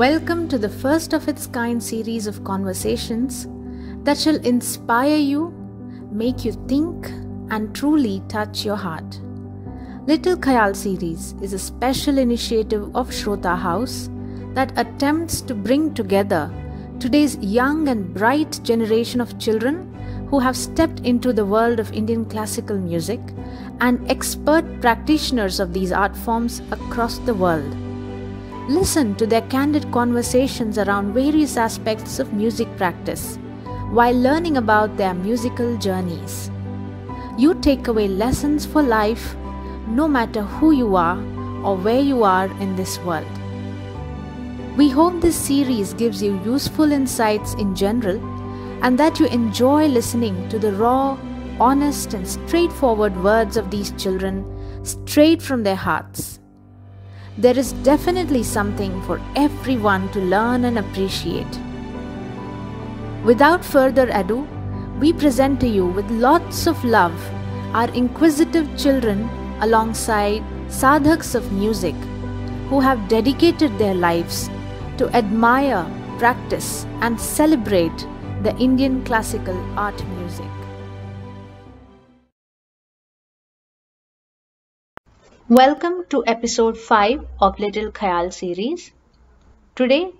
Welcome to the first of its kind series of conversations that shall inspire you, make you think, and truly touch your heart. Little Khayal Series is a special initiative of ShrotaHouse that attempts to bring together today's young and bright generation of children who have stepped into the world of Indian classical music and expert practitioners of these art forms across the world. Listen to their candid conversations around various aspects of music practice while learning about their musical journeys. You take away lessons for life no matter who you are or where you are in this world. We hope this series gives you useful insights in general and that you enjoy listening to the raw, honest and straightforward words of these children straight from their hearts. There is definitely something for everyone to learn and appreciate. Without further ado, we present to you with lots of love our inquisitive children alongside sadhaks of music who have dedicated their lives to admire, practice and celebrate the Indian classical art music. Welcome to episode 5 of Little Khayal Series. Today,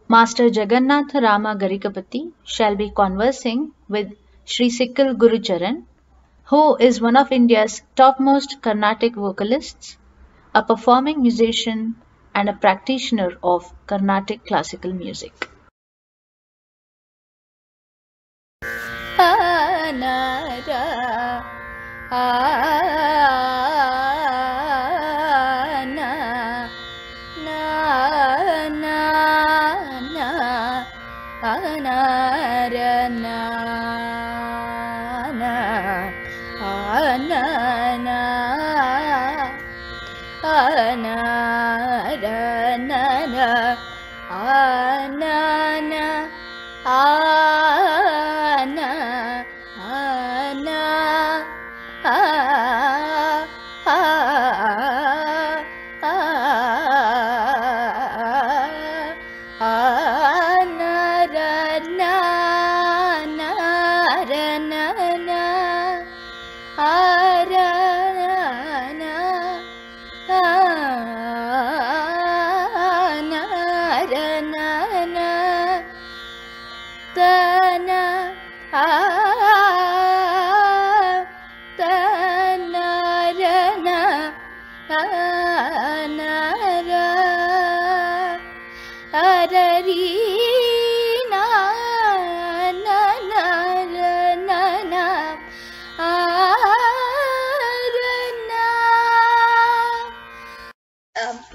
Master Jagannath Ram Garikapaty shall be conversing with Shri Sikkil Gurucharan, who is one of India's topmost Carnatic vocalists, a performing musician and a practitioner of Carnatic classical music.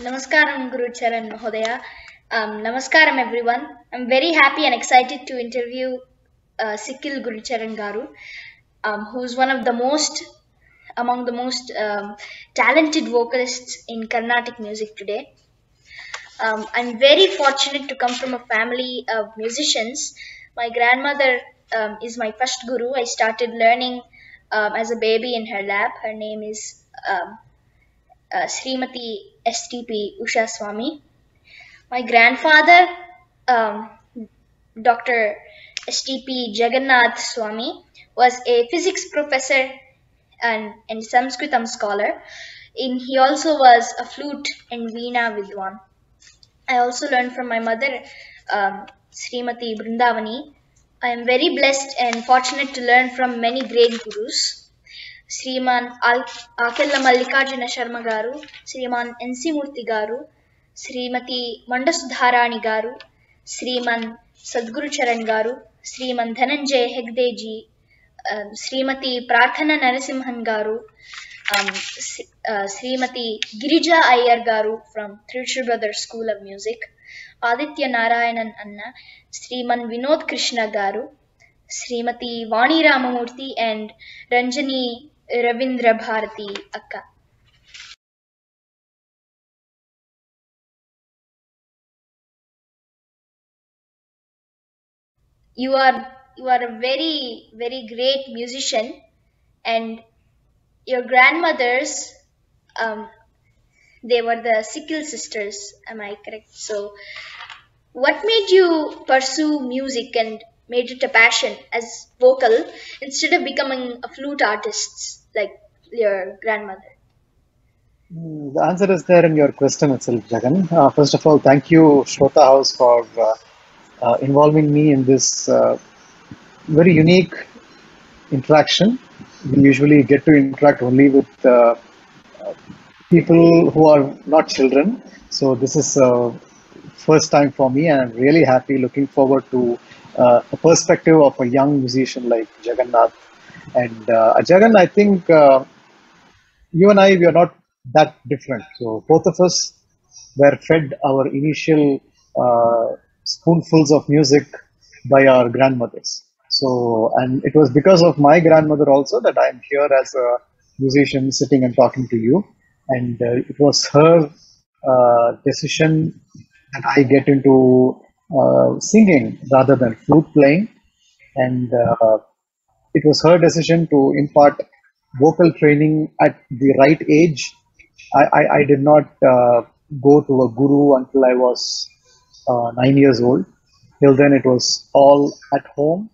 Namaskaram Gurucharan Mahodaya. Namaskaram everyone. I'm very happy and excited to interview Sikkil Gurucharan Garu, who's one of the among the most talented vocalists in Carnatic music today. I'm very fortunate to come from a family of musicians. My grandmother is my first guru. I started learning as a baby in her lap. Her name is Srimati STP Usha Swami. My grandfather, Dr. STP Jagannath Swami, was a physics professor and Sanskritam scholar. He also was a flute and veena vidwan. I also learned from my mother, Srimati Brindavani. I am very blessed and fortunate to learn from many great gurus. Sriman Akella Mallikarjuna Sharma Garu, Sriman N.C. Murthy Garu, Srimati Mandasudharani Garu, Sriman Sadgurucharan Garu, Sriman Dhananjay Hegdeji, Srimati Prarthana Narasimhan Garu, Srimati Girija Iyer Garu from Thiruchur Brothers School of Music, Aditya Narayanan Anna, Sriman Vinod Krishna Garu, Srimati Vani Ramamurthy and Ranjani Ravindra Bharati Akka. You are a very, very great musician, and your grandmothers, they were the Sikkil sisters, am I correct? So What made you pursue music and made it a passion as vocal instead of becoming a flute artist like your grandmother? The answer is there in your question itself, Jagan. First of all, thank you, ShrotaHouse, for involving me in this very unique interaction. We usually get to interact only with people who are not children. So this is first time for me, and I'm really happy. Looking forward to a perspective of a young musician like Jagannath. And Jagan, I think you and I, we are not that different. So both of us were fed our initial spoonfuls of music by our grandmothers. So, and it was because of my grandmother also that I'm here as a musician sitting and talking to you. And it was her decision that I get into singing rather than flute playing. And it was her decision to impart vocal training at the right age. I did not go to a guru until I was 9 years old. Till then, it was all at home,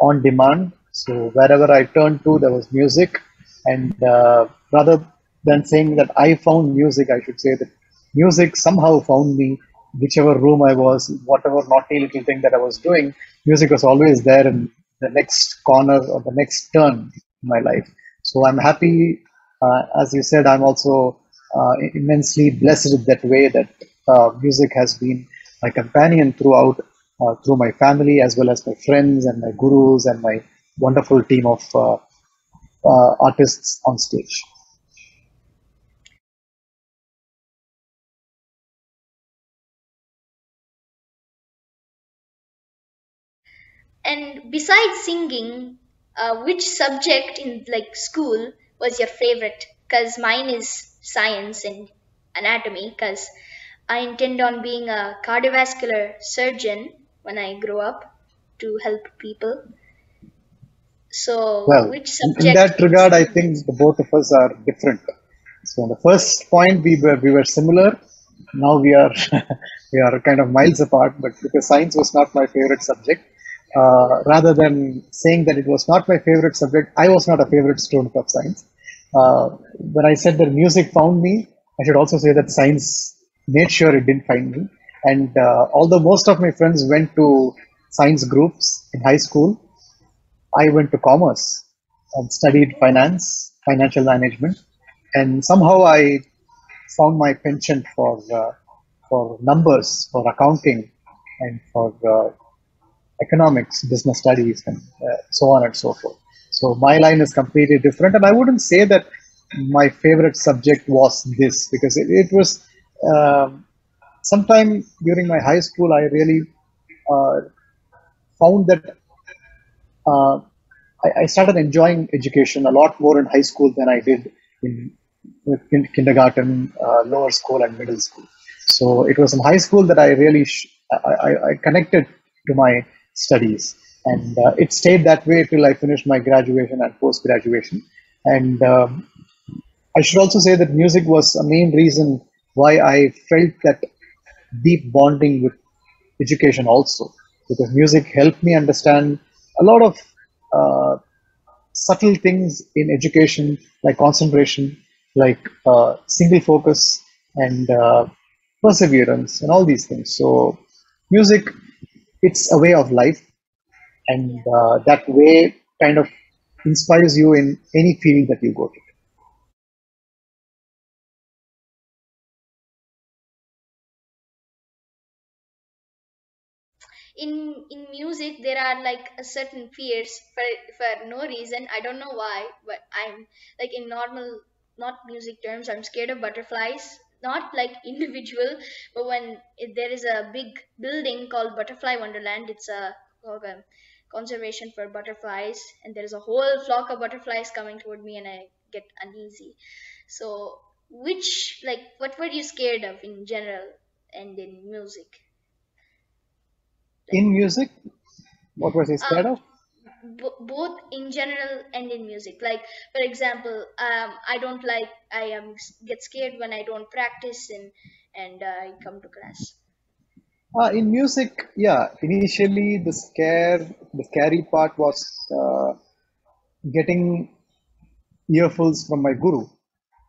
on demand. So wherever I turned to, there was music. And rather than saying that I found music, I should say that music somehow found me. Whichever room I was, whatever naughty little thing that I was doing, music was always there in the next corner or the next turn in my life. So I'm happy. As you said, I'm also immensely blessed in that way that music has been my companion throughout, through my family as well as my friends and my gurus and my wonderful team of artists on stage. And besides singing, which subject in like school was your favorite? Because mine is science and anatomy. Because I intend on being a cardiovascular surgeon when I grow up to help people. So, Well, which in subject that in regard, I school? think the both of us are different. So on the first point, we were similar. Now we are we are kind of miles apart. But because science was not my favorite subject, rather than saying that it was not my favorite subject, I was not a favorite student of science. When I said that music found me, I should also say that science made sure it didn't find me. And although most of my friends went to science groups in high school, I went to commerce and studied finance, financial management, and somehow I found my penchant for numbers, for accounting, and for economics, business studies, and so on and so forth. So my line is completely different, and I wouldn't say that my favorite subject was this because it was sometime during my high school. I really uh, found that uh, I started enjoying education a lot more in high school than I did in kindergarten, lower school, and middle school. So it was in high school that I really I connected to my studies, and it stayed that way till I finished my graduation and post graduation. And I should also say that music was a main reason why I felt that deep bonding with education also, because music helped me understand a lot of uh, subtle things in education, like concentration, like single focus, and perseverance, and all these things. So, music, it's a way of life, and Yeah. that way kind of inspires you in any field that you go to. In music there are like a certain fears for no reason. I don't know why, but I'm like in normal, not music terms, I'm scared of butterflies. Not like individual, but when there is a big building called Butterfly Wonderland, it's a conservation for butterflies, and there is a whole flock of butterflies coming toward me and I get uneasy. So which, like, what were you scared of in general and in music, like? In music, what was I scared um of? Both in general and in music, like for example, I don't like, get scared when I don't practice and I come to class. In music, yeah, initially the scary part was getting earfuls from my guru.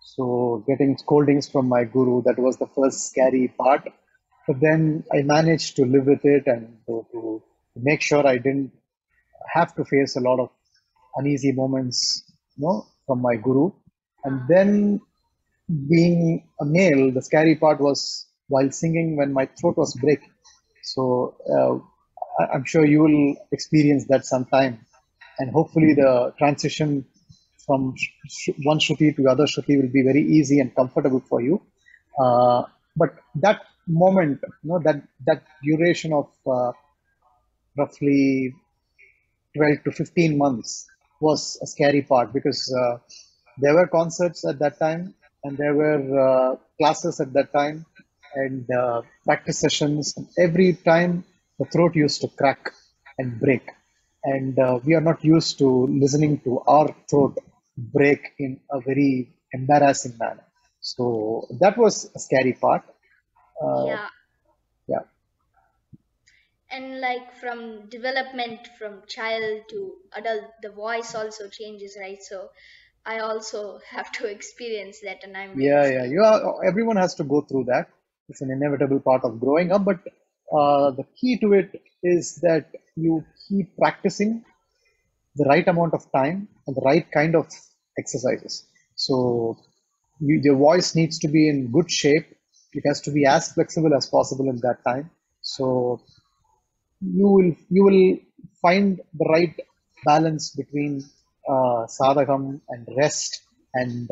So getting scoldings from my guru, that was the first scary part. But then I managed to live with it and to make sure I didn't have to face a lot of uneasy moments, from my guru. And then being a male, the scary part was while singing when my throat was breaking. So I'm sure you will experience that sometime, and hopefully the transition from one shruti to the other shruti will be very easy and comfortable for you. But that moment, that duration of roughly 12 to 15 months was a scary part because there were concerts at that time and there were classes at that time and practice sessions. Every time the throat used to crack and break. And we are not used to listening to our throat break in a very embarrassing manner. So that was a scary part. Uh, Yeah. yeah. And like from development from child to adult, the voice also changes, right? So I also have to experience that, and I'm very Yeah, yeah. scared. Everyone has to go through that. It's an inevitable part of growing up. But the key to it is that you keep practicing the right amount of time and the right kind of exercises. So your voice needs to be in good shape. It has to be as flexible as possible in that time. So you will find the right balance between sadhakam and rest and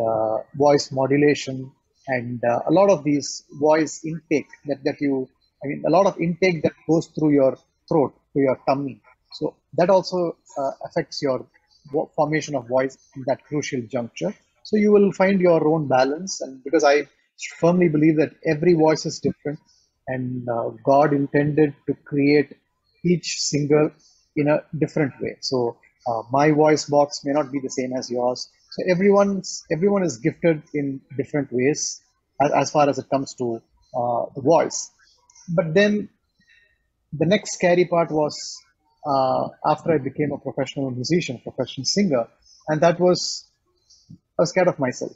voice modulation and a lot of these voice intake that you I mean a lot of intake that goes through your throat to your tummy, so that also affects your formation of voice in that crucial juncture. So you will find your own balance, and because I firmly believe that every voice is different and God intended to create each singer in a different way. So my voice box may not be the same as yours. So everyone is gifted in different ways as far as it comes to the voice. But then the next scary part was after I became a professional musician, professional singer, and that was I was scared of myself.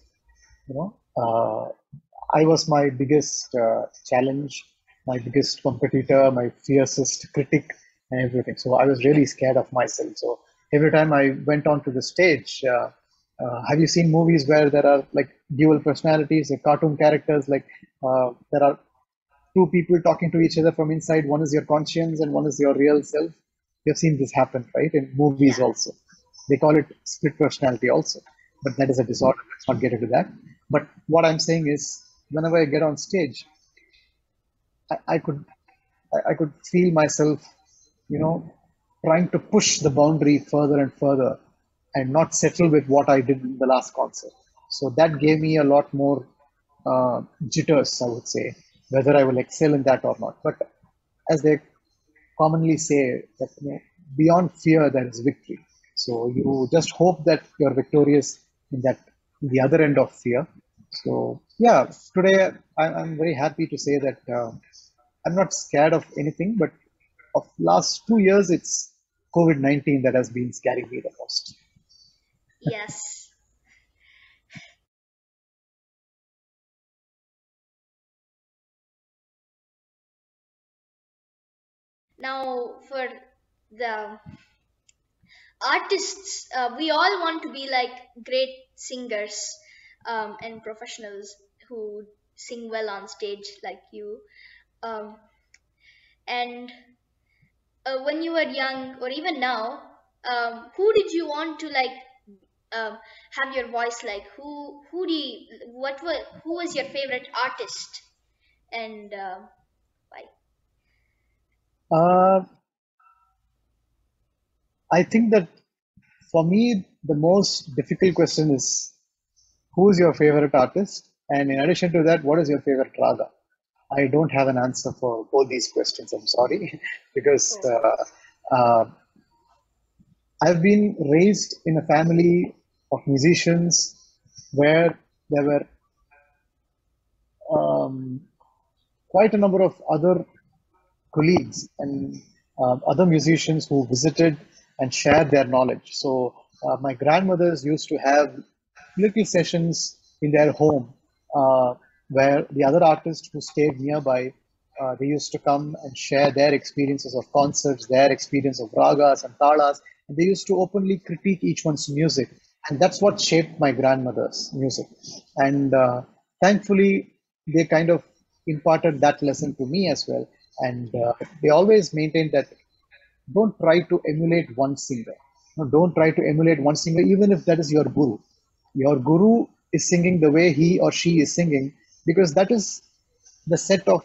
You know, I was my biggest challenge, my biggest competitor, my fiercest critic, and everything. So I was really scared of myself. So every time I went onto the stage, have you seen movies where there are like dual personalities, like cartoon characters, like there are two people talking to each other from inside? One is your conscience and one is your real self. You've seen this happen, right? In movies Yeah. also. They call it split personality also. But that is a disorder. Let's not get into that. But what I'm saying is, whenever I get on stage, I could I could feel myself, you know, trying to push the boundary further and further and not settle with what I did in the last concert. So that gave me a lot more jitters, I would say, whether I will excel in that or not. But as they commonly say, that beyond fear there is victory. So you just hope that you're victorious in that in the other end of fear. So yeah, Yes. today I'm very happy to say that I'm not scared of anything, but of last 2 years, it's COVID-19 that has been scaring me the most. Yes. Now for the artists, we all want to be like great singers, and professionals who sing well on stage like you. Um, and when you were young or even now, who did you want to like, um, have your voice like? Who do you, who was your favorite artist, and why? Uh, I think that for me, the most difficult question is who's your favorite artist? And in addition to that, what is your favorite raga? I don't have an answer for both these questions. I'm sorry, because Oh. I've been raised in a family of musicians where there were um, quite a number of other colleagues and other musicians who visited and shared their knowledge. So my grandmothers used to have little sessions in their home where the other artists who stayed nearby, they used to come and share their experiences of concerts, their experience of ragas and talas, and they used to openly critique each one's music. And that's what shaped my grandmother's music. And thankfully, they kind of imparted that lesson to me as well. And they always maintained that don't try to emulate one singer. No, don't try to emulate one singer, even if that is your guru. Your guru is singing the way he or she is singing because that is the set of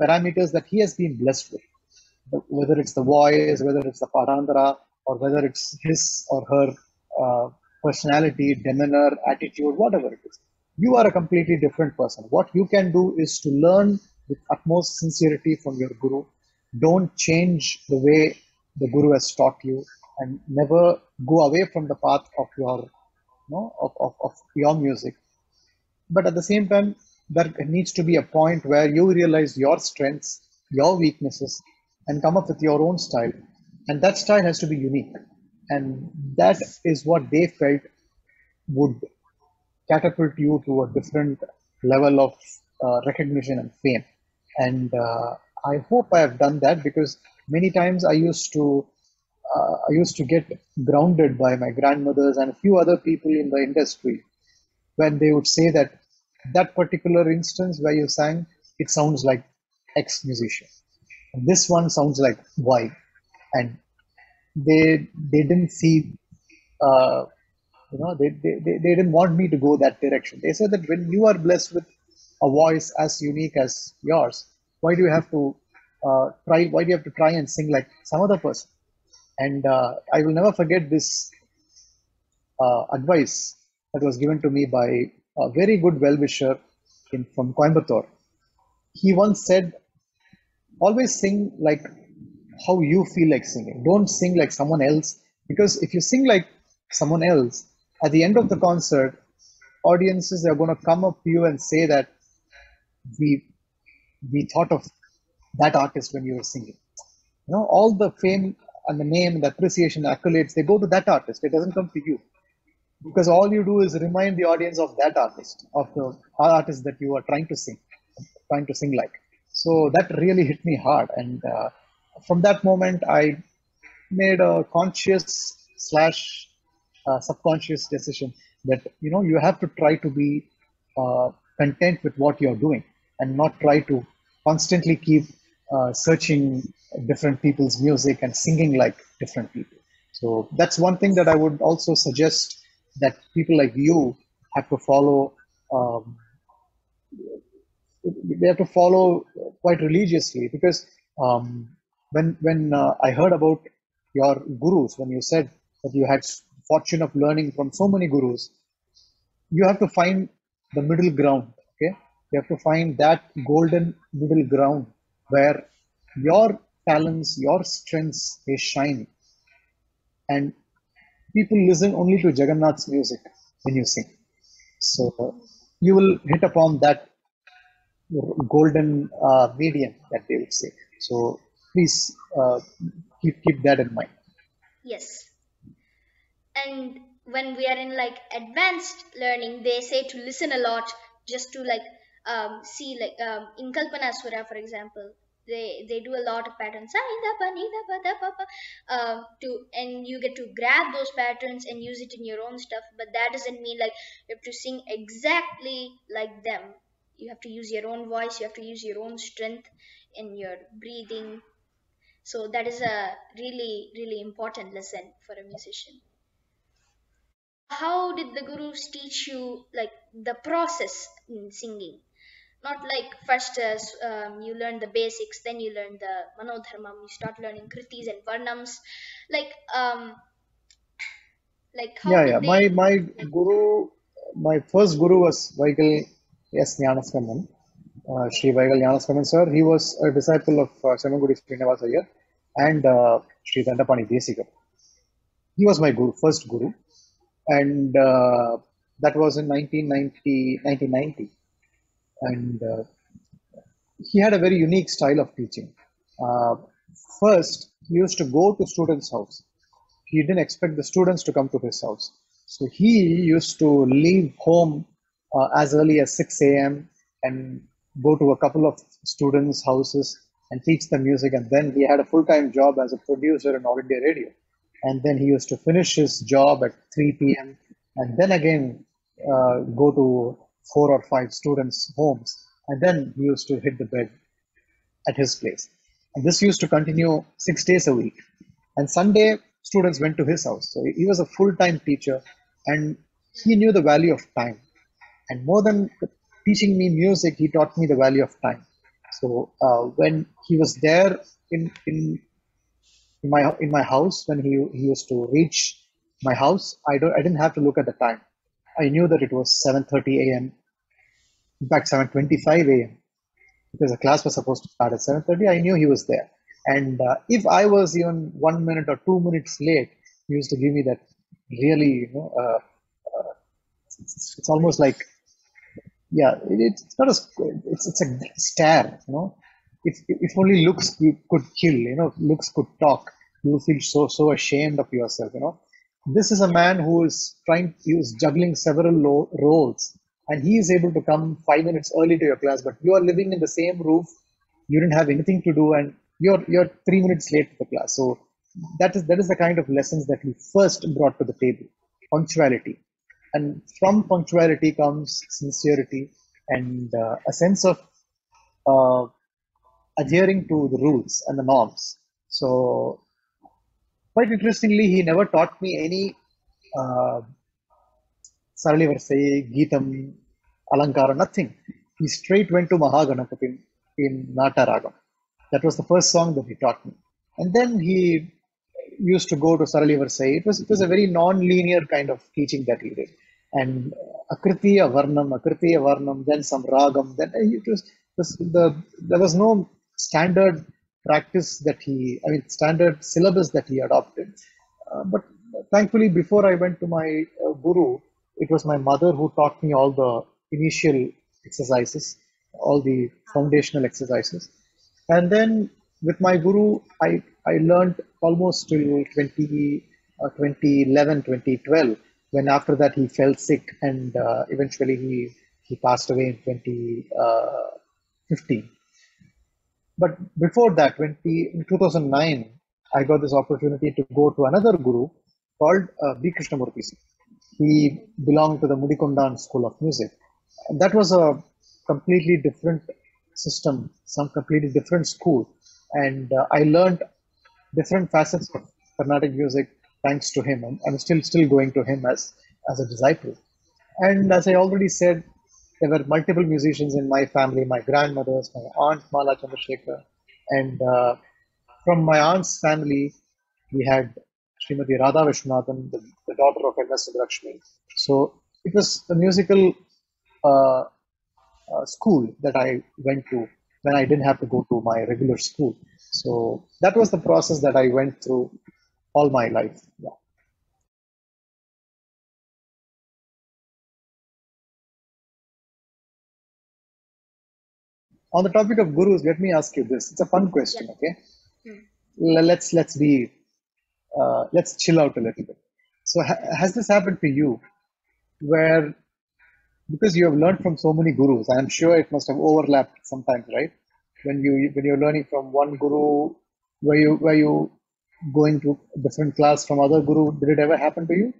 parameters that he has been blessed with. Whether it's the voice, whether it's the parandra, or whether it's his or her personality, demeanor, attitude, whatever it is. You are a completely different person. What you can do is to learn with utmost sincerity from your guru. Don't change the way the guru has taught you, and never go away from the path of your, of your music. But at the same time, there needs to be a point where you realize your strengths, your weaknesses, and come up with your own style. And that style has to be unique. And that is what they felt would catapult you to a different level of recognition and fame. And I hope I have done that because many times I used to get grounded by my grandmothers and a few other people in the industry when they would say that that particular instance where you sang, it sounds like X musician. And this one sounds like Y. And they didn't see, uh, they didn't want me to go that direction. They said that when you are blessed with a voice as unique as yours, why do you have to why do you have to try and sing like some other person? And I will never forget this advice that was given to me by a very good well-wisher from Coimbatore. He once said, always sing like how you feel like singing. Don't sing like someone else, because if you sing like someone else, at the end of the concert, audiences are going to come up to you and say that we we thought of that artist when you were singing. All the fame and the name and the appreciation, the accolades, they go to that artist. It doesn't come to you, because all you do is remind the audience of that artist, of the artist that you are trying to sing like. So that really hit me hard, and from that moment, I made a conscious slash subconscious decision that you have to try to be content with what you're doing and not try to constantly keep searching different people's music and singing like different people. So that's one thing that I would also suggest that people like you have to follow. Um, they have to follow quite religiously, because when I heard about your gurus, when you said that you had fortune of learning from so many gurus, you have to find the middle ground. Okay, you have to find that golden middle ground where your talents, your strengths, they shine, and people listen only to Jagannath's music when you sing. So you will hit upon that golden medium that they would say. So please keep that in mind. Yes. And when we are in like advanced learning, they say to listen a lot, just to like see like in Kalpana Swara, for example, they do a lot of patterns. Sa, ni, da, pa, ni, da, pa, da, pa, pa, to and you get to grab those patterns and use it in your own stuff. But that doesn't mean like you have to sing exactly like them. You have to use your own voice. You have to use your own strength in your breathing. So that is a really really important lesson for a musician. How did the gurus teach you like the process in singing? Not like first you learn the basics, then you learn the manodharmam, you start learning kritis and varnams. Like how Yeah, yeah. did they My guru, my first guru was Vaigal S. Jnanaswaman, Shri Vaigal Jnanaswaman sir. He was a disciple of Semagudi Srinivasa Iyer and Shri Dandapani Desika. He was my guru, first guru, and that was in 1990, and he had a very unique style of teaching. Uh, First, he used to go to students' house. He didn't expect the students to come to his house. So he used to leave home as early as 6 a.m. and go to a couple of students' houses and teach them music. And then he had a full-time job as a producer in All India Radio. And then he used to finish his job at 3 p.m. and then again go to 4 or 5 students' homes. And then he used to hit the bed at his place. And this used to continue 6 days a week. And Sunday, students went to his house. So he was a full time teacher and he knew the value of time. And more than teaching me music, he taught me the value of time. So when he was there in my house, when he used to reach my house, I didn't have to look at the time. I knew that it was 7:30 a.m. In fact, 7:25 a.m. because the class was supposed to start at 7:30. I knew he was there. And if I was even 1 minute or 2 minutes late, he used to give me that really, it's almost like, yeah, it's not a, it's a stare, if only looks could kill, looks could talk, you will feel so ashamed of yourself, this is a man who is he is juggling several roles, and he is able to come 5 minutes early to your class, but you are living in the same roof, you didn't have anything to do, and you're 3 minutes late to the class. So that is the kind of lessons that he first brought to the table: punctuality, and from punctuality comes sincerity and a sense of uh, adhering to the rules and the norms. So, quite interestingly, he never taught me any uh, Saralivarsai, Geetam, Alankara, nothing. He straight went to Mahaganapathi in Nata Ragam. That was the first song that he taught me. And then he used to go to Saralivarsai. It was a very non-linear kind of teaching that he did. And Akritiya Varnam, then some Ragam. Then there was no standard practice standard syllabus that he adopted. But thankfully, before I went to my guru, it was my mother who taught me all the initial exercises, all the foundational exercises. And then with my guru, I learned almost till 2011, 2012, when after that he fell sick and eventually he passed away in 2015. But before that, in 2009, I got this opportunity to go to another guru called B. Krishnamurthy. He belonged to the Mudikondan School of Music. And that was a completely different system, some completely different school. And I learned different facets of Carnatic music thanks to him. And I'm still going to him as a disciple. And as I already said, there were multiple musicians in my family, my grandmothers, my aunt Mala Chandrasekhar, and from my aunt's family, we had Srimati Radha Vishwanathan, the daughter of MS Lakshmi. So it was a musical uh, school that I went to when I didn't have to go to my regular school. So that was the process that I went through all my life. Yeah. On the topic of gurus, let me ask you this. It's a fun question, okay? Let's be let's chill out a little bit. So has this happened to you, where because you have learned from so many gurus, I'm sure it must have overlapped sometimes, right? When you're learning from one guru, were you going to a different class from other guru? Did it ever happen to you?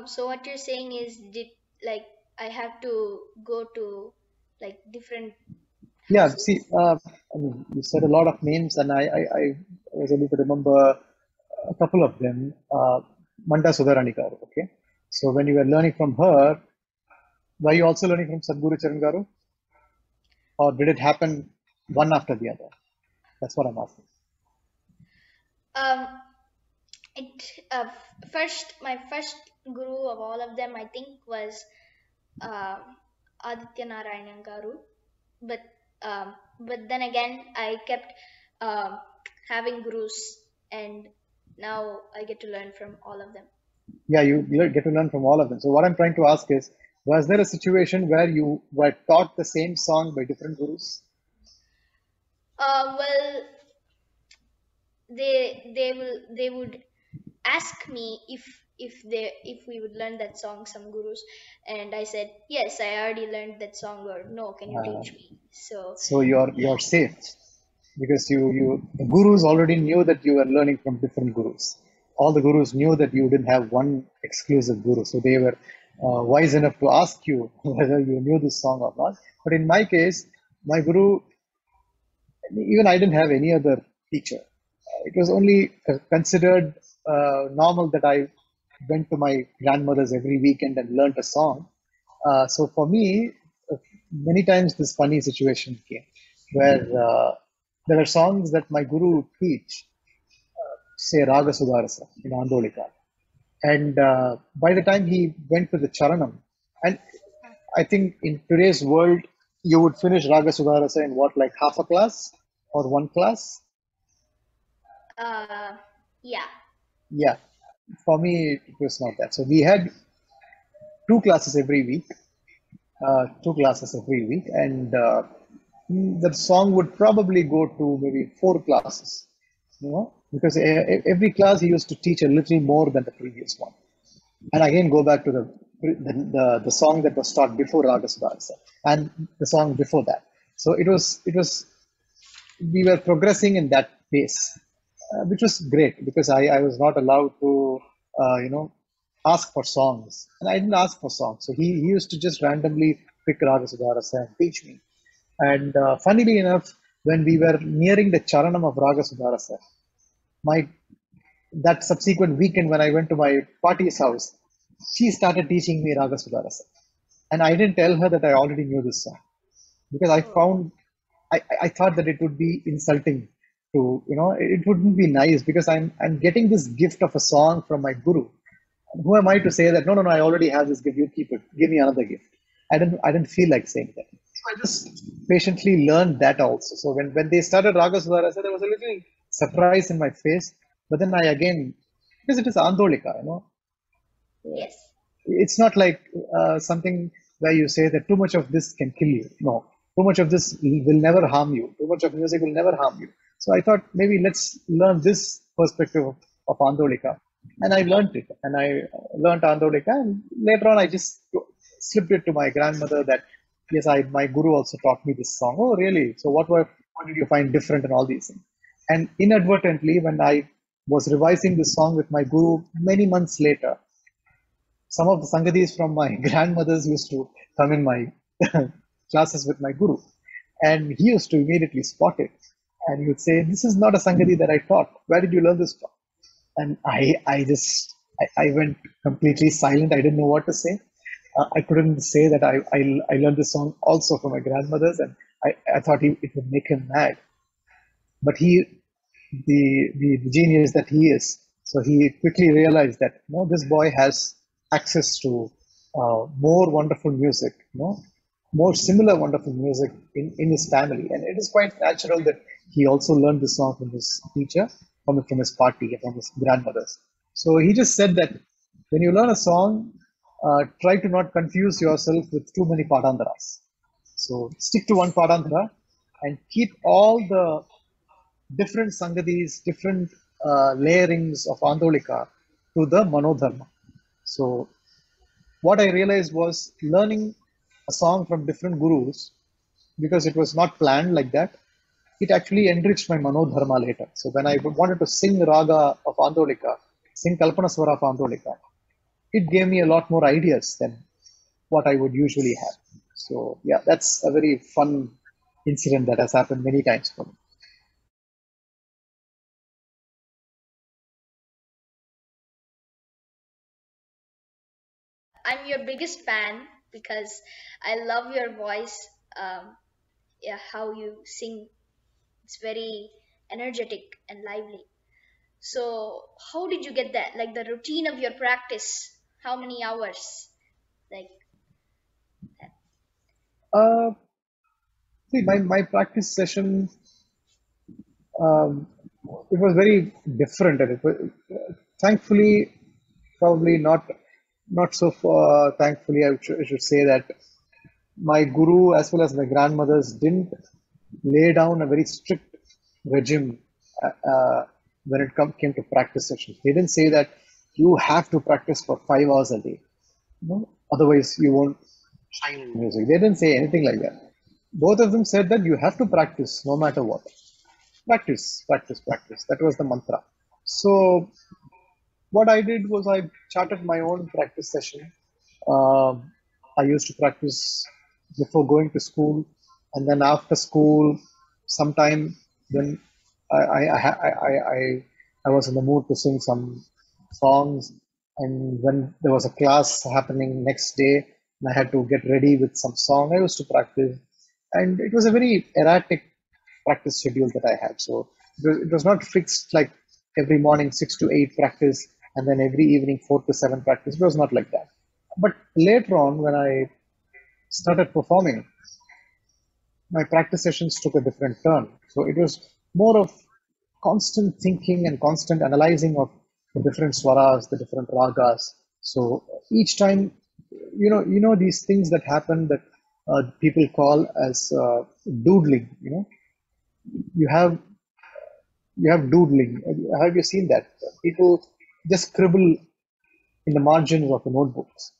So what you're saying is, did like I have to go to like different Yeah. houses? See, you said a lot of names, and I was able to remember a couple of them. Manda Sudharani Garu. Okay. So when you were learning from her, were you also learning from Sadhguru Charan Garu, or did it happen one after the other? That's what I'm asking. Um, it first my first guru of all of them, I think, was uh, Aditya Narayanan Garu, but but then again I kept um, having gurus, and now I get to learn from all of them. Yeah, you get to learn from all of them. So what I'm trying to ask is, was there a situation where you were taught the same song by different gurus? Well, they would ask me if we would learn that song, some gurus, and I said yes, I already learned that song, or no, can you Uh, teach me? So so you're safe because you the gurus already knew that you were learning from different gurus. All the gurus knew that you didn't have one exclusive guru, so they were wise enough to ask you whether you knew this song or not. But in my case, my guru, even I didn't have any other teacher. It was only considered normal that I went to my grandmother's every weekend and learned a song. So for me, many times this funny situation came where there are songs that my guru would teach, say Raga Sudarasa in Andolika. And by the time he went to the Charanam, and I think in today's world, you would finish Raga Sudarasa in what, like half a class or one class? yeah. Yeah, for me, it was not that. So we had two classes every week, and the song would probably go to maybe four classes, because every class he used to teach a little more than the previous one. And again, go back to the song that was taught before Raga Sudarasa and the song before that. So it was we were progressing in that pace, which was great because I was not allowed to, ask for songs. And I didn't ask for songs. So he used to just randomly pick Raga Sudarasa and teach me. And funnily enough, when we were nearing the Charanam of Raga Sudarasa, my that subsequent weekend when I went to my party's house, she started teaching me Raga Sudarasa. And I didn't tell her that I already knew this song because I thought that it would be insulting to, it wouldn't be nice because I'm getting this gift of a song from my guru. Who am I to say that, no, I already have this gift, you keep it, give me another gift. I didn't feel like saying that. So I just patiently learned that also. So when they started Raga Sudarasa, there was a little surprise in my face. But then I again, because it is Andolika, Yes. it's not like something where you say that too much of this can kill you. No, too much of this will never harm you. Too much of music will never harm you. So I thought maybe let's learn this perspective of Andolika. And I learned it. And I learned Andolika. And later on, I just slipped it to my grandmother that, yes, my guru also taught me this song. Oh, really? So what did you find different and all these things? And inadvertently, when I was revising this song with my guru many months later, some of the sangadis from my grandmothers used to come in my classes with my guru. And he used to immediately spot it. And he would say, this is not a sangadi that I taught. Where did you learn this from? And I went completely silent. I didn't know what to say. I couldn't say that I learned this song also from my grandmothers. And I thought it would make him mad. But the genius that he is, so he quickly realized that this boy has access to more wonderful music, more similar wonderful music in his family, and it is quite natural that he also learned this song from his teacher, from his party, from his grandmothers. So he just said that when you learn a song, try to not confuse yourself with too many padantaras. So stick to one padantara and keep all the different sangadis, different layerings of Andolika to the Manodharma. So what I realized was learning a song from different gurus, because it was not planned like that, it actually enriched my Manodharma later. So when I wanted to sing Raga of Andolika, sing Kalpanaswara of Andolika, it gave me a lot more ideas than what I would usually have. So yeah, that's a very fun incident that has happened many times for me. I'm your biggest fan because I love your voice. Yeah, how you sing. It's very energetic and lively. So, how did you get that? Like the routine of your practice? How many hours? Like, Uh, See, my practice session, um, it was very different, and it was, thankfully, probably not so far. Thankfully, I should say that my guru as well as my grandmothers didn't lay down a very strict regime when it came to practice sessions. They didn't say that you have to practice for 5 hours a day. Otherwise, you won't shine in music. They didn't say anything like that. Both of them said that you have to practice no matter what. Practice, practice, practice. That was the mantra. So what I did was I charted my own practice session. I used to practice before going to school, and then after school, sometime when I I I I, I, I was in the mood to sing some songs, and when there was a class happening next day, and I had to get ready with some song, I used to practice, and it was a very erratic practice schedule that I had. So it was not fixed like every morning 6 to 8 practice and then every evening 4 to 7 practice. It was not like that. But later on, when I started performing, my practice sessions took a different turn. So it was more of constant thinking and constant analyzing of the different swaras, the different ragas. So each time, these things that happen that people call as doodling. You have you have doodling. Have you seen that? People just scribble in the margins of the notebooks.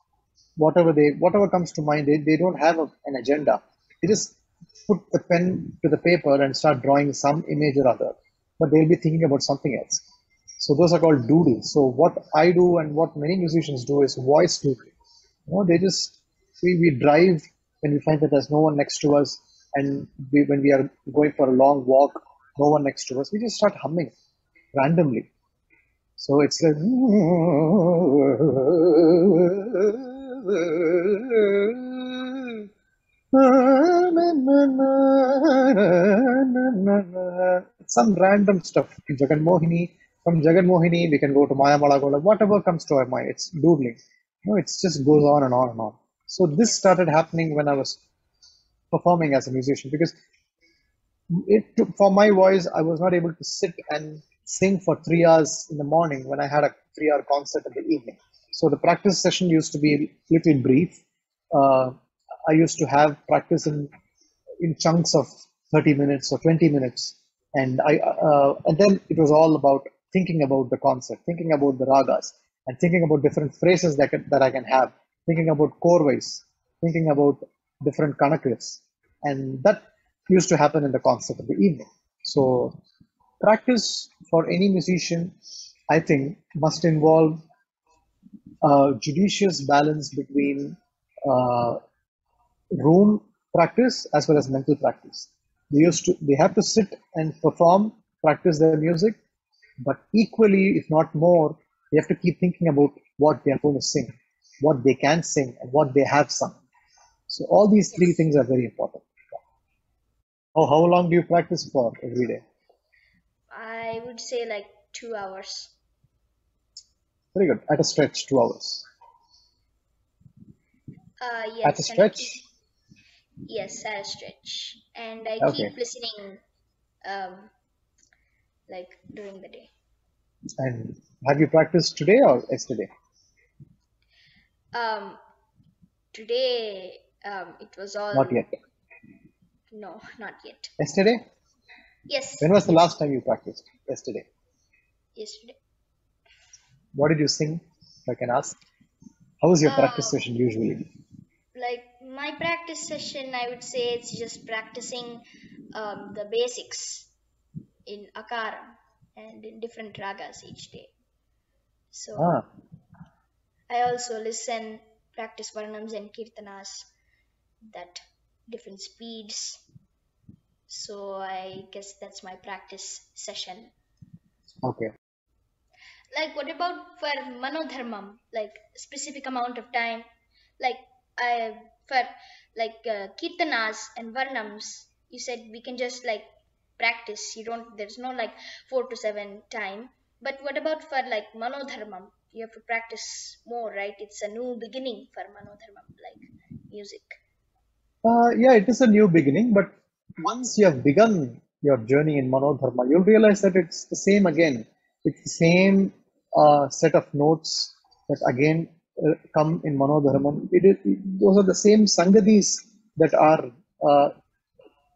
Whatever comes to mind, they don't have an agenda. They just put the pen to the paper and start drawing some image or other, but they'll be thinking about something else. So those are called doodles. So what I do and what many musicians do is voice doodling. They just we drive when we find that there's no one next to us, and when we are going for a long walk, no one next to us, we just start humming randomly. So it's like some random stuff. From Jaganmohini, we can go to Maya Malagola, whatever comes to our mind. It's doodling. It just goes on and on and on. So this started happening when I was performing as a musician, because for my voice, I was not able to sit and sing for 3 hours in the morning when I had a 3 hour concert in the evening. So the practice session used to be a little brief. I used to have practice in chunks of 30 minutes or 20 minutes, and then it was all about thinking about the concert, thinking about the ragas, and thinking about different phrases that I can have, thinking about chorways, thinking about different kanaklis, and that used to happen in the concert of the evening. So practice for any musician, I think, must involve a judicious balance between uh, room practice as well as mental practice. They have to sit and perform, practice their music, but equally, if not more, they have to keep thinking about what they are going to sing, what they can sing, and what they have sung. So all these three Yes. things are very important. How long do you practice for every day? I would say like 2 hours. Very good. At a stretch, 2 hours. At a Yes, and I keep, stretch? yes, I stretch, and I keep Okay. listening, um, like during the day. And have you practiced today or yesterday? Um, Today, it was Not all yet. no, not yet. Yesterday? Yes, When was the yes, last time you practiced? Yesterday. yesterday. What did you sing, if I can ask? How is your practice Um, session usually? like my practice session, I would say it's just practicing the basics in akara and in different ragas each day. So Ah, I also listen, practice varnams and kirtanas, that different speeds. So I guess that's my practice session. okay. Like, what about for manodharmam? Like, specific amount of time. Like, I for like kirtanas and varnams. You said we can just like practice. You don't. There's no like 4 to 7 time. But what about for like manodharmam? You have to practice more, right? It's a new beginning for manodharmam, like music. Yeah, it is a new beginning, but once you have begun your journey in Manodharma, you'll realize that it's the same again. It's the same set of notes that again come in Manodharma. Those are the same sangadis that are uh,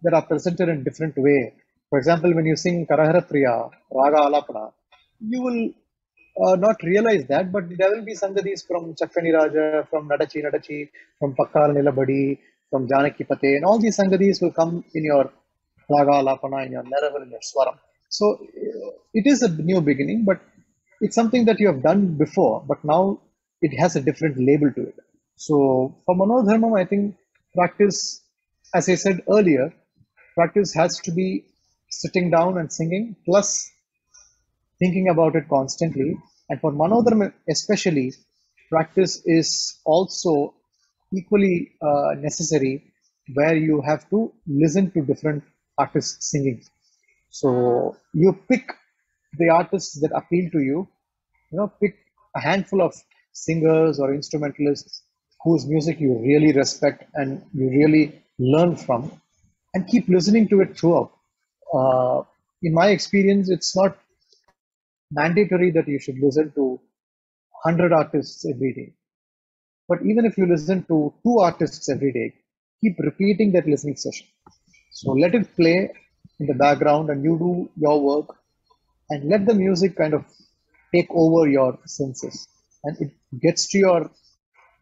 that are presented in different way. For example, when you sing Karaharapriya, Raga Alapana, you will not realize that, but there will be Sangadis from Chakkani Raja, from Nadachi Nadachi, from Pakkar Nilabadi, from Janaki Pate, and all these Sangadis will come in your Raga Alapana, in your Neraval, in your Swaram. So it is a new beginning, but it's something that you have done before, but now it has a different label to it. So for Manodharmam, I think practice, as I said earlier, practice has to be sitting down and singing, plus thinking about it constantly. And for Manodharma especially, practice is also equally necessary, where you have to listen to different artists singing. So you pick the artists that appeal to you, pick a handful of singers or instrumentalists whose music you really respect and you really learn from, and keep listening to it throughout. In my experience, it's not mandatory that you should listen to 100 artists every day. But even if you listen to two artists every day, keep repeating that listening session. So let it play in the background and you do your work, and let the music kind of take over your senses. And it gets to your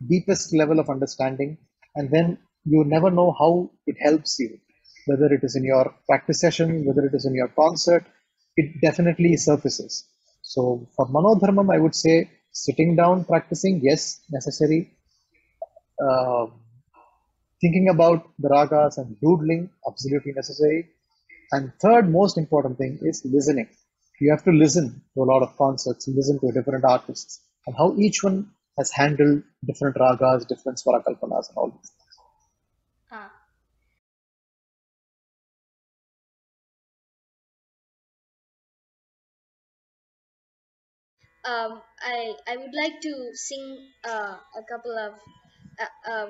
deepest level of understanding. And then you never know how it helps you, whether it is in your practice session, whether it is in your concert, it definitely surfaces. So for Manodharmam, I would say sitting down, practicing, yes, necessary. Uh, Thinking about the ragas and doodling, absolutely necessary. And third most important thing is listening. You have to listen to a lot of concerts, listen to different artists, and how each one has handled different ragas, different swarakalpanas, and all these things. Ah. I would like to sing a couple of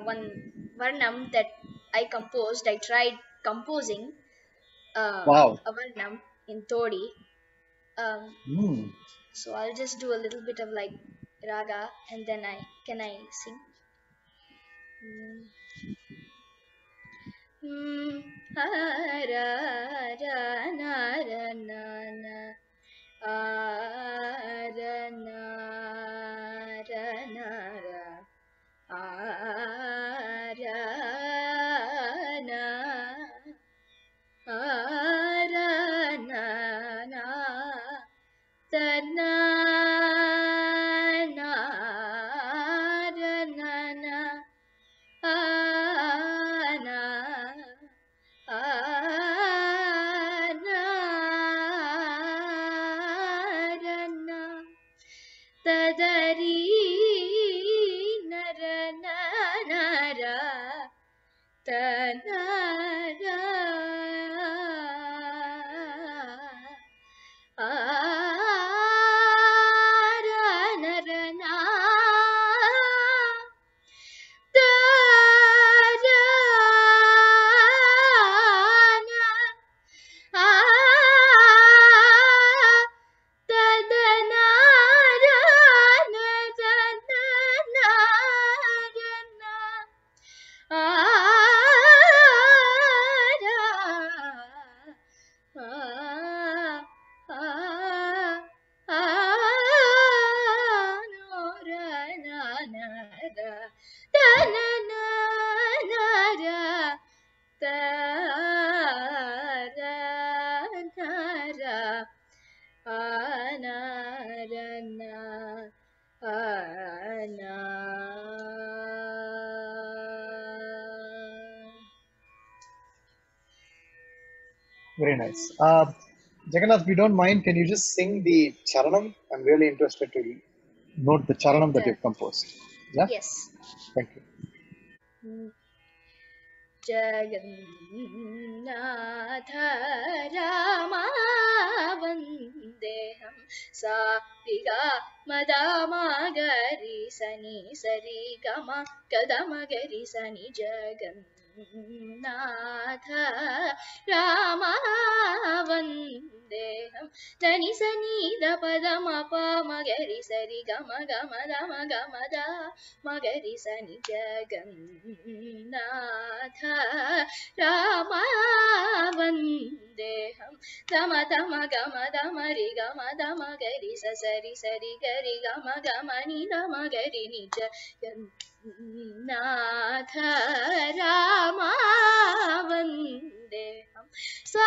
one varnam that I composed. I tried composing Wow. a varnam in Todi. Um, Hmm. so I'll just do a little bit of like raga, and then I sing. Mm. Mm. Ha, ra, ra, na, ra, na, na. Ah, ra, na, ra, na, ra. Ah, ra, na. Ah, ra, na, na. Ta, na, na, ra, na, na. Ah, na. Ah, na, ra, na. Tadari nara nara tanara ara nara na tara na Very nice. Jagannath, if you don't mind, can you just sing the charanam? I'm really interested to note the charanam that you've composed. Yeah? Yes. Thank you. Jagannath Rama Vandeham Sapiga Madama Gari Sani Sari Gama Kadama Gari Sani Jagannath Rama Vandeham Dani Sani Da Padama Pa Magari Sari Gama Gama Dama Gama Da Magari Sani Jagannath Rama Vandeham dama dama gama dama re gama dama gari sa sari sari gari gama gama ni dama gari ni Jagannath Rama Vandeham sa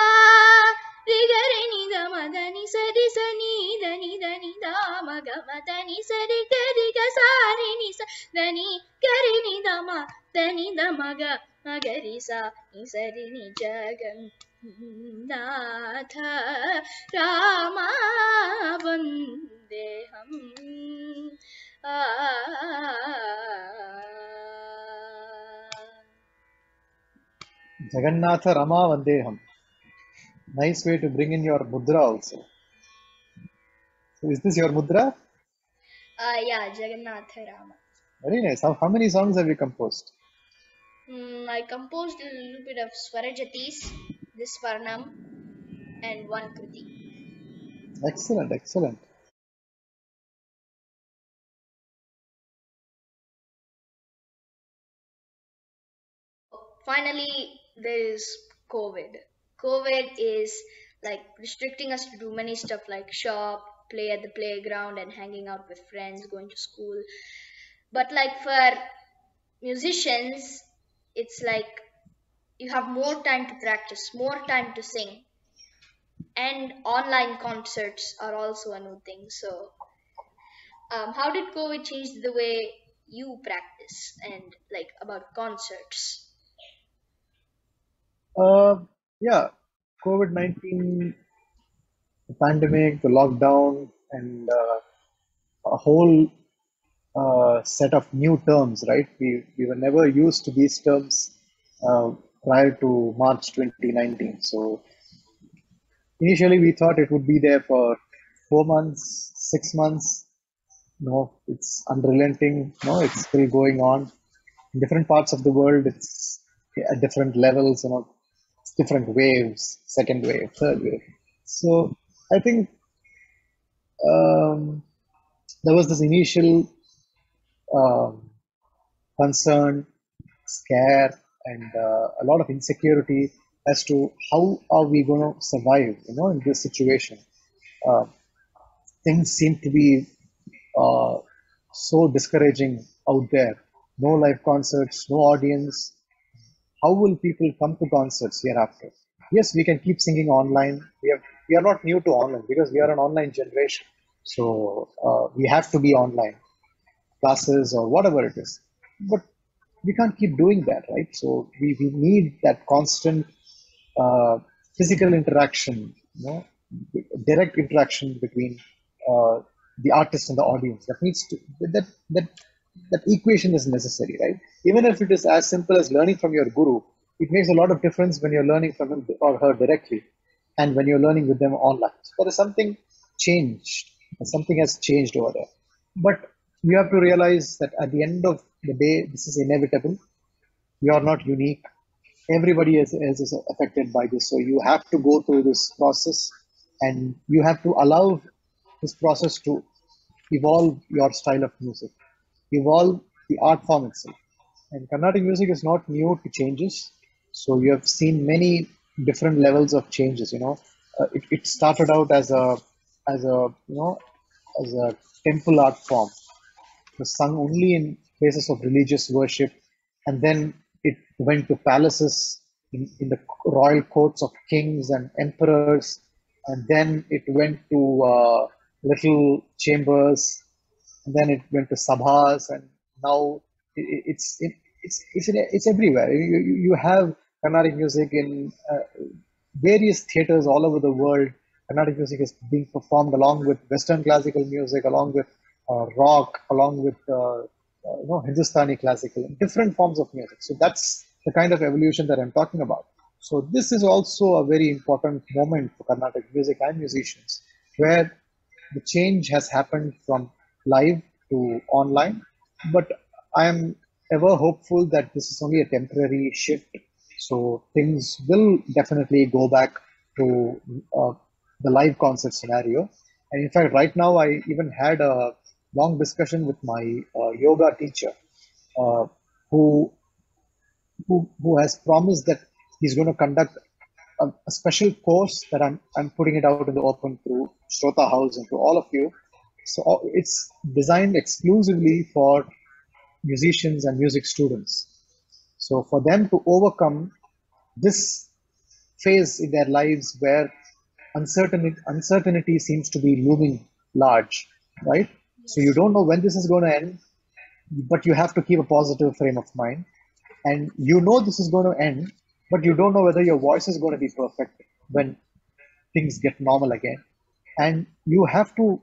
ri gari ni dama dani sari sani dani dani dama gama dani sari gari ga sari ni sa dani gari ni dama dani dama ga gari sa ni sari ni Jagannath Rama Vandeham Jagannatha Rama Vandeham. Nice way to bring in your mudra also. So is this your mudra? Yeah, Jagannath Rama. Very nice. How many songs have you composed? I composed a little bit of Swarajatis, this Varnam, and one Kruti. Excellent, excellent. Finally, there is COVID. COVID is like restricting us to do many stuff like shop, play at the playground, and hanging out with friends, going to school. But like for musicians, it's like you have more time to practice, more time to sing, and online concerts are also a new thing. So, how did COVID change the way you practice and like about concerts? Yeah, COVID-19, the pandemic, the lockdown, and a whole set of new terms, right? We were never used to these terms prior to March 2019. So initially we thought it would be there for 4 months, 6 months. No, it's unrelenting. No, it's still going on. In different parts of the world, it's at different levels, different waves, second wave, third wave. So I think um, there was this initial um, concern, scare, and a lot of insecurity as to how are we going to survive, in this situation. Uh, Things seem to be uh, so discouraging out there. No live concerts, no audience. How will people come to concerts hereafter? Yes, we can keep singing online. We are not new to online because we are an online generation. So we have to be online classes or whatever it is. But we can't keep doing that, right? So we need that constant uh, physical interaction, direct interaction between uh, the artist and the audience. That needs to that that equation is necessary, right? Even if it is as simple as learning from your guru, it makes a lot of difference when you're learning from him or her directly, and when you're learning with them online. So there is something changed, something has changed over there. But you have to realize that at the end of the day, this is inevitable. You are not unique. Everybody else is affected by this. So you have to go through this process, and you have to allow this process to evolve your style of music, evolve the art form itself. And Carnatic music is not new to changes. So you have seen many different levels of changes. It started out as a temple art form, was sung only in places of religious worship, and then it went to palaces in the royal courts of kings and emperors, and then it went to little chambers, and then it went to sabhas, and now it's everywhere. You have Carnatic music in various theaters all over the world. Carnatic music is being performed along with Western classical music, along with rock, along with Hindustani classical, different forms of music. So that's the kind of evolution that I'm talking about. So this is also a very important moment for Carnatic music and musicians, where the change has happened from live to online. But I am ever hopeful that this is only a temporary shift. So things will definitely go back to uh, the live concert scenario. And in fact, right now, I even had a long discussion with my yoga teacher, uh, who who has promised that he's going to conduct a special course that I'm putting it out in the open through ShrotaHouse and to all of you. So it's designed exclusively for musicians and music students. So for them to overcome this phase in their lives where uncertainty seems to be looming large, right? So you don't know when this is going to end, but you have to keep a positive frame of mind. And you know this is going to end, but you don't know whether your voice is going to be perfect when things get normal again. And you have to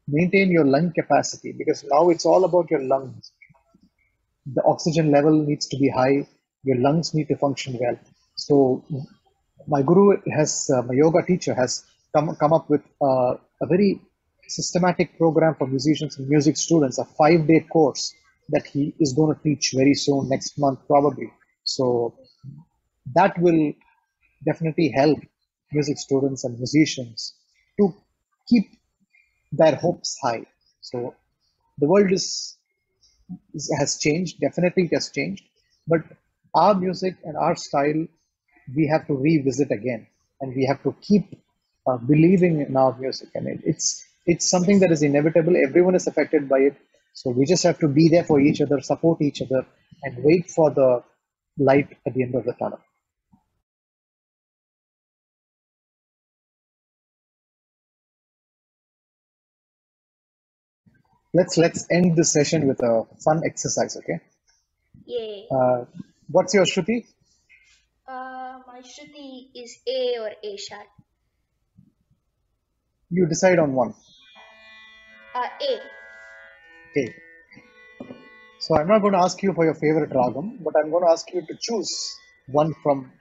maintain your lung capacity because now it's all about your lungs. The oxygen level needs to be high, your lungs need to function well. So my guru my yoga teacher has come up with a very systematic program for musicians and music students, a 5-day course that he is going to teach very soon, next month probably. So that will definitely help music students and musicians to keep their hopes high. So the world has changed, definitely it has changed, but our music and our style we have to revisit again, and we have to keep believing in our music. And it's something that is inevitable. Everyone is affected by it, so we just have to be there for each other, support each other, and wait for the light at the end of the tunnel. Let's end this session with a fun exercise, okay? Yay. What's your Shruti? My Shruti is A or A sharp. You decide on one. A. A. So I'm not going to ask you for your favorite ragam, but I'm going to ask you to choose one from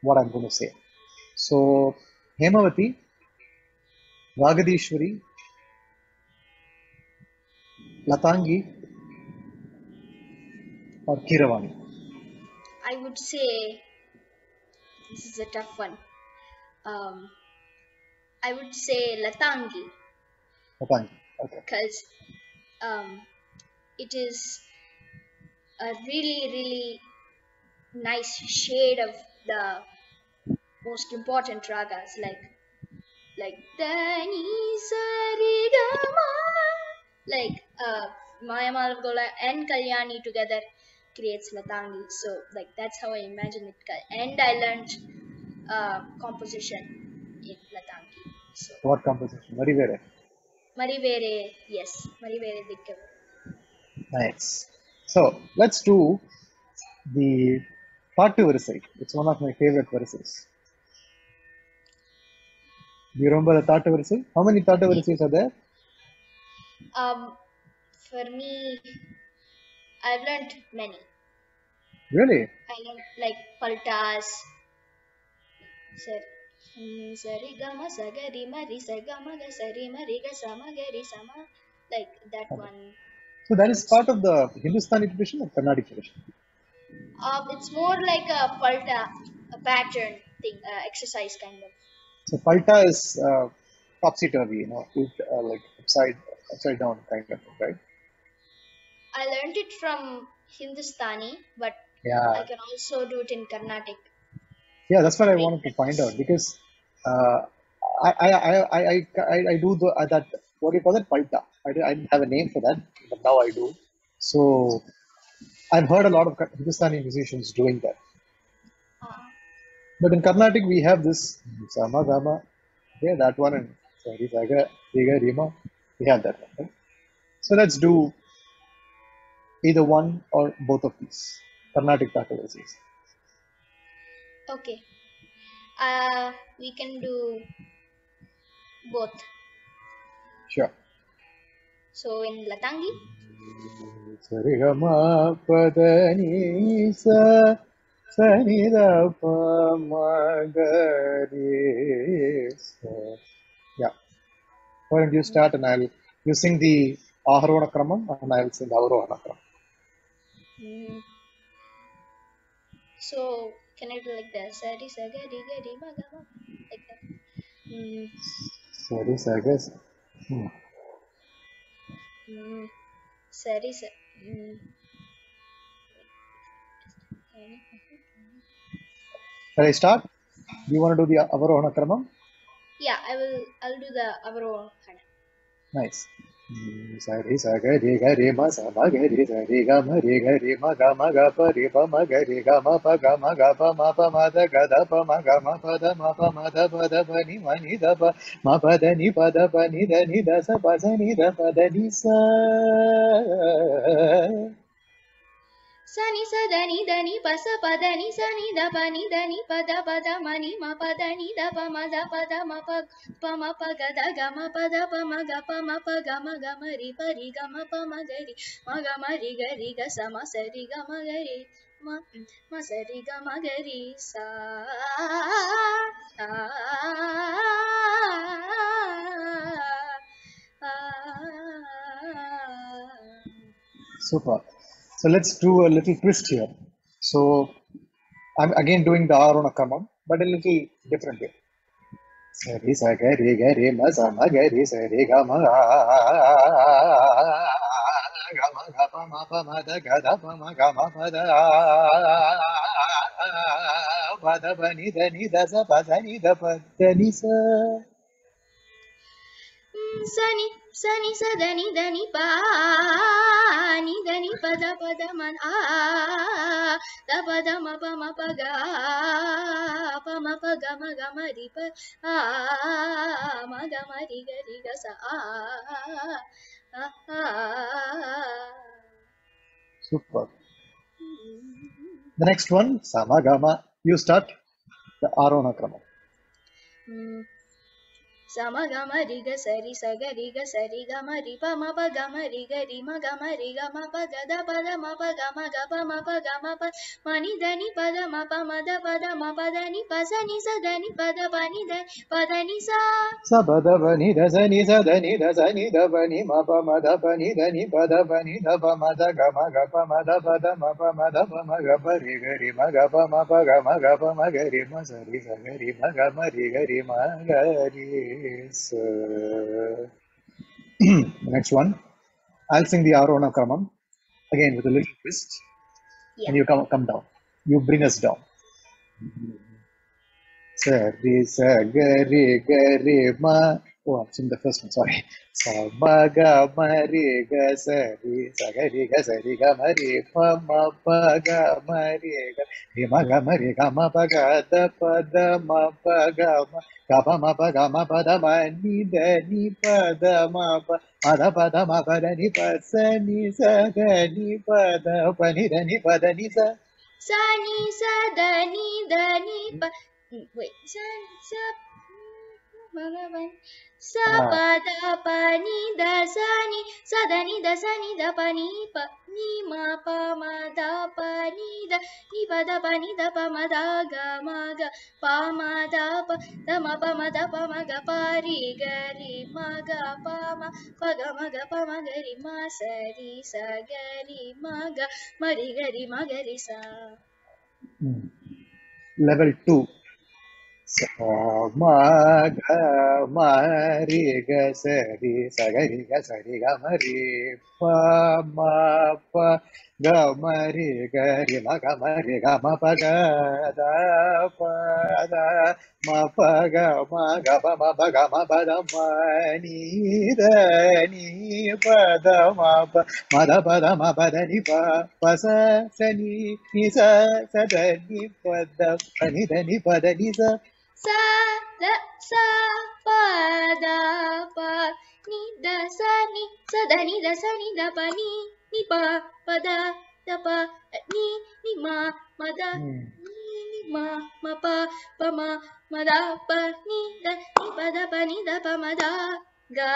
what I'm going to say. So Hemavati, Vagadishwari, Latangi, or Kiravani? I would say this is a tough one. I would say Latangi. Latangi, okay. Because it is a really nice shade of the most important ragas like Dani Sarigama, like Maya Malgola and Kalyani together creates Latangi. So like that's how I imagine it. And I learned composition in Latangi. So What composition? Marivere. Marivere, yes, Marivere Dikkavu. Nice. So let's do the Patu Varisai. It's one of my favorite verses. Do you remember the Tatu Varisai? How many Tatu Varisais are there? For me, I've learned many. Really? I learned like paltas, sari gama sagari mari sagama ga sari mari ga sama gari sama, like that one. So that is part of the Hindustani tradition or Carnatic tradition? It's more like a palta, a pattern thing, exercise kind of. So palta is topsy-turvy, like upside down kind of thing, right? I learned it from Hindustani, but Yeah. I can also do it in Carnatic. Yeah, that's what I wanted to find out because I do that. What do you call it? Palta. I didn't have a name for that, but now I do. So I've heard a lot of Hindustani musicians doing that. But in Carnatic, we have this Sama Gama, yeah, that one, and Sari Saga, Riga, Rima. We have that one, right? So let's do either one or both of these Carnatic Takaverses. Okay. We can do both. Sure. So in Latangi. Sarigama Padani Sa Sanida Pamagari. Yeah. Why don't you start and you sing the Aharona Kramam and I'll sing the Avarohana Kramam. So can I do like that? Sari saga riga rima gama, like that. Sari saga. Sari sa. Shall I start? Do you want to do the Avarohana Kramam? Yeah, I'll do the Avarohana. Nice. Sari saga re ga re ma sa ma ga re sa re ga ma ga ma ga pa re pa ma ga re ga ma pa ma da ga da pa ma ga ma pa da pa ni ma ni da pa ma pa da ni da sa pa sa ni da pa da ni sa. Sani sadani dani pasa padani sani da pani dani pada mani ma padani da pa ma pa ga da ga ma ga ma ri pa ri ga ma pa ma ga ri ga sa ma sa ri ga ma ga ri ma sa ri ga ma ga ri sa. Super. So let's do a little twist here. So I'm again doing the Arona Kramam, but a little different way. Sari sa ga re ma sa ma ga re sa re ga ma pa ma da ga da pa ma ga ma pa da pa ni da sa pa sa ni da pa da ni sa. Sani sadani dani pa ni dani pada man da pada ma pa ga ma ri pa ma ri ga sa Super. The next one, Samagama. You start the Arona Kramam. Sama ga ma ri ga sa ri ga ma ri pa ma pa ga ma ri ga ma pa ga da pa da ma pa ga ma ni da ni pa da ma pa ma da ni pa sa ni pa da pa ni sa. Sa pa da pa ni da sa ni da pa ni ma pa ma da pa ni da ni pa da ma da ga ma da pa da ma pa ma ga pa ri ma ga pa ma ga ri ma sa ri ma ga ma ri. Next one, I'll sing the Arona Kramam again with a little twist, and you come down. You bring us down. Sari sa ga re ma. Oh, I'm singing the first one. Sorry. Sa ma ga ma re ga sa ri ga ma re pa ga ma re ga ma pa ga da ma pa ga ma pa da ma ni pa da ma pa da ni pa sa da ni pa da pa ni da ni sa. Sa ni sa da ni pa. Wait, sa pa ni da sa ni da pa ni ma pa ma da pa ni pa ma da ga pa ma da ma ga pa ri ma ga pa ga ma ri ma sa ga ri ma ga ri sa. Level 2. Sa ma ga ma re ga sa ri ga ma re pa ma pa ga ma re ga ma pa ga da ma pa ga ma pa da ma ni pa da ma pa da ni pa sa ni sa da ni pa da ni sa. Sa pa ni da sa ni da pa ni pa da pa ni ma da ni ma pa ma da pa ni da pa ma da ga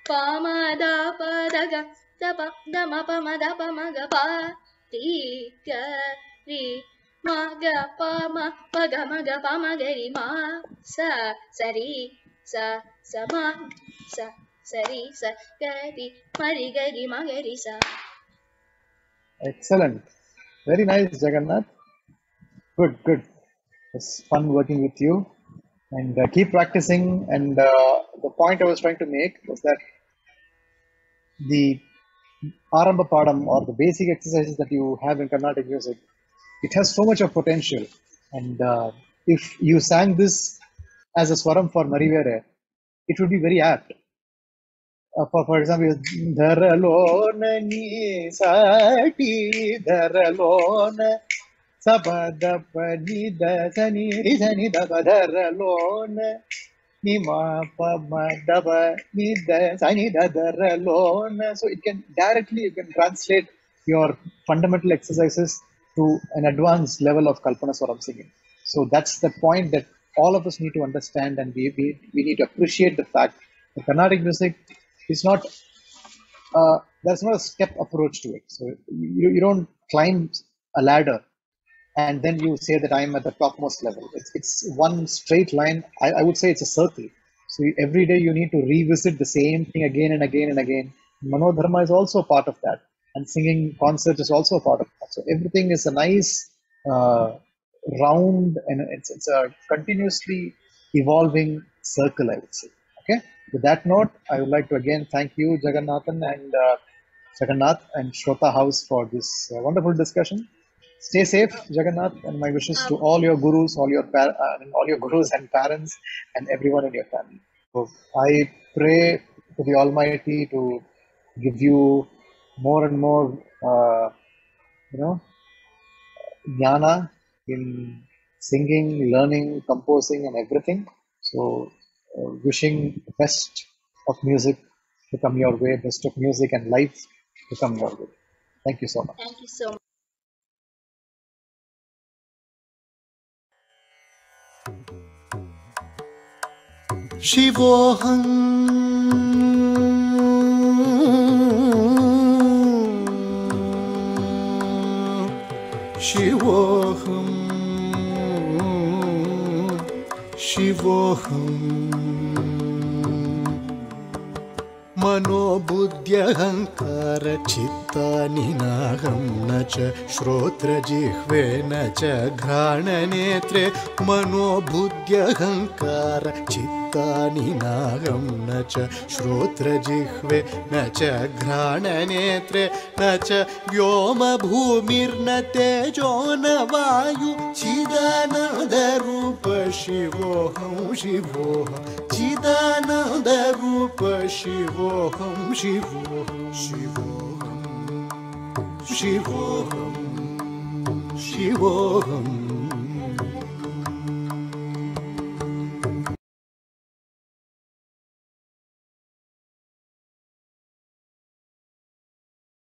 pa ma da pa da ga da ma pa ma ga ri ga ri ma ga pa ma ri ma sa ri sa ma sa ri sa ga ri ma ri sa. Excellent. Very nice, Jagannath. Good. It's fun working with you. And keep practicing. And the point I was trying to make was that the Aramba Padam or the basic exercises that you have in Carnatic music It has so much of potential. And if you sang this as a swaram for Marivere, it would be very apt. For example, Dharalona ni sati Dharalona Sabadapa Nida Sani Rizani Dabadharalona Nima Pama Daba Nida Sani Dadaralona. So it can directly, you can translate your fundamental exercises to an advanced level of Kalpana Swaram singing. So that's the point that all of us need to understand, and we need to appreciate the fact that Carnatic music is not, there's not a step approach to it. So you don't climb a ladder and then you say that I'm at the topmost level. It's one straight line. I would say it's a circle. So every day you need to revisit the same thing again and again and again. Manodharma is also a part of that, and singing concerts is also a part of that. So everything is a nice round, and it's a continuously evolving circle, I would say. Okay. With that note, I would like to again thank you, Jagannathan and Jagannath and ShrotaHouse for this wonderful discussion. Stay safe, Jagannath, and my wishes to all your gurus, all your gurus and parents, and everyone in your family. So I pray to the Almighty to give you more and more, jnana in singing, learning, composing, and everything. So, wishing the best of music to come your way, best of music and life to come your way. Thank you so much. Thank you so much. Shivoham Shivoham Shivoham Manobuddhyahankara chitta ninaham na cha shrotra jihve na cha ghrana netre Manobuddhyahankara chitta ninaham na cha shrotra jihve na cha ghrana netre na cha vyoma bhumir na tejo na vayu chidananda rupa shivoham shivoham chidananda rupa shivoham shivoham shivoham shivoham shivoham